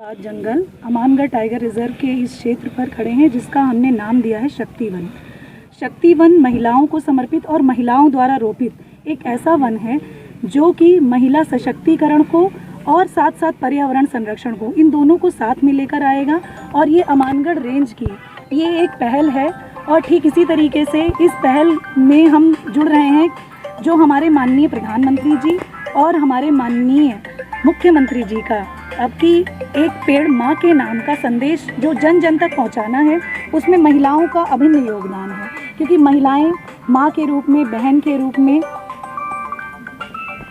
जंगल Amangarh tiger reserve के इस क्षेत्र पर खड़े हैं, जिसका हमने नाम दिया है शक्ति वन। शक्ति वन महिलाओं को समर्पित और महिलाओं द्वारा रोपित एक ऐसा वन है जो कि महिला सशक्तिकरण को और साथ साथ पर्यावरण संरक्षण को, इन दोनों को साथ में लेकर आएगा। और ये अमानगढ़ रेंज की ये एक पहल है और ठीक इसी तरीके से इस पहल में हम जुड़ रहे हैं जो हमारे माननीय प्रधानमंत्री जी और हमारे माननीय मुख्यमंत्री जी का अब की एक पेड़ माँ के नाम का संदेश जो जन जन तक पहुँचाना है, उसमें महिलाओं का अभिन्न योगदान है। क्योंकि महिलाएं माँ के रूप में, बहन के रूप में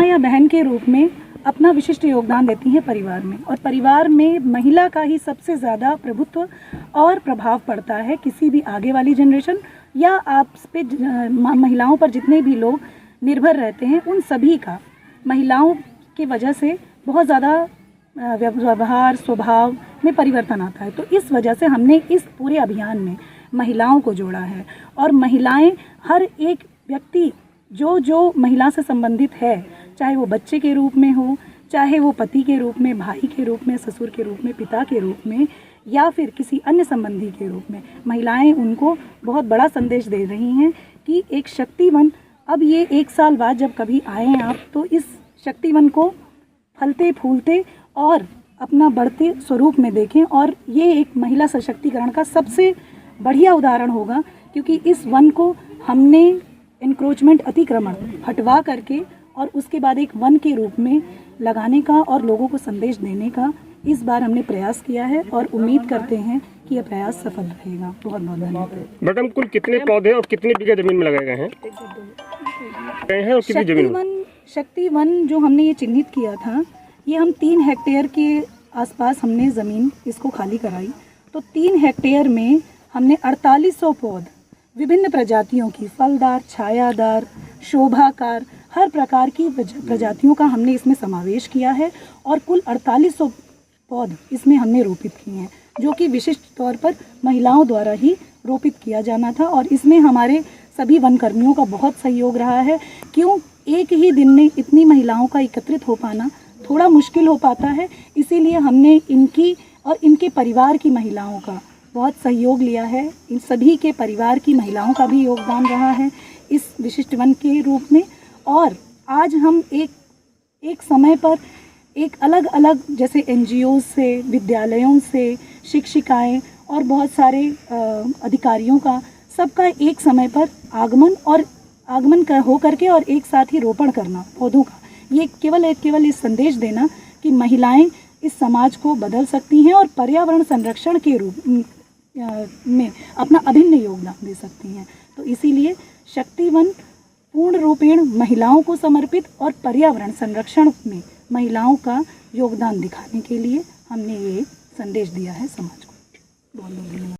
या बहन के रूप में अपना विशिष्ट योगदान देती हैं परिवार में, और परिवार में महिला का ही सबसे ज़्यादा प्रभुत्व और प्रभाव पड़ता है। किसी भी आगे वाली जनरेशन या आप पे महिलाओं पर जितने भी लोग निर्भर रहते हैं, उन सभी का महिलाओं की वजह से बहुत ज़्यादा व्यवहार स्वभाव में परिवर्तन आता है। तो इस वजह से हमने इस पूरे अभियान में महिलाओं को जोड़ा है, और महिलाएं हर एक व्यक्ति जो महिला से संबंधित है, चाहे वो बच्चे के रूप में हो, चाहे वो पति के रूप में, भाई के रूप में, ससुर के रूप में, पिता के रूप में, या फिर किसी अन्य संबंधी के रूप में, महिलाएं उनको बहुत बड़ा संदेश दे रही हैं कि एक शक्ति वन, अब ये 1 साल बाद जब कभी आएँ आप, तो इस शक्ति वन को फलते फूलते और अपना बढ़ते स्वरूप में देखें। और ये एक महिला सशक्तिकरण का सबसे बढ़िया उदाहरण होगा, क्योंकि इस वन को हमने एनक्रोचमेंट अतिक्रमण हटवा करके और उसके बाद एक वन के रूप में लगाने का और लोगों को संदेश देने का इस बार हमने प्रयास किया है, और उम्मीद करते हैं कि यह प्रयास सफल रहेगा। बहुत बहुत धन्यवाद। मैडम, कुल कितने पौधे और कितनी बीघा जमीन में लगाए गए हैं? और कितनी जमीन? शक्ति वन जो हमने ये चिन्हित किया था, ये हम 3 हेक्टेयर के आसपास हमने ज़मीन इसको खाली कराई। तो 3 हेक्टेयर में हमने 4800 पौध विभिन्न प्रजातियों की, फलदार, छायादार, शोभाकार, हर प्रकार की प्रजातियों का हमने इसमें समावेश किया है। और कुल 4800 पौध इसमें हमने रोपित किए हैं, जो कि विशिष्ट तौर पर महिलाओं द्वारा ही रोपित किया जाना था। और इसमें हमारे सभी वन कर्मियों का बहुत सहयोग रहा है। क्यों, एक ही दिन में इतनी महिलाओं का एकत्रित हो पाना थोड़ा मुश्किल हो पाता है, इसीलिए हमने इनकी और इनके परिवार की महिलाओं का बहुत सहयोग लिया है। इन सभी के परिवार की महिलाओं का भी योगदान रहा है इस विशिष्ट वन के रूप में। और आज हम एक समय पर एक अलग अलग, जैसे NGO से, विद्यालयों से, शिक्षिकाएं और बहुत सारे अधिकारियों का, सबका एक समय पर आगमन हो करके और एक साथ ही रोपण करना पौधों का, ये केवल इस संदेश देना कि महिलाएं इस समाज को बदल सकती हैं और पर्यावरण संरक्षण के रूप में अपना अभिन्न योगदान दे सकती हैं। तो इसीलिए शक्ति वन पूर्ण रूपेण महिलाओं को समर्पित और पर्यावरण संरक्षण में महिलाओं का योगदान दिखाने के लिए हमने ये संदेश दिया है समाज को। बहुत बहुत धन्यवाद।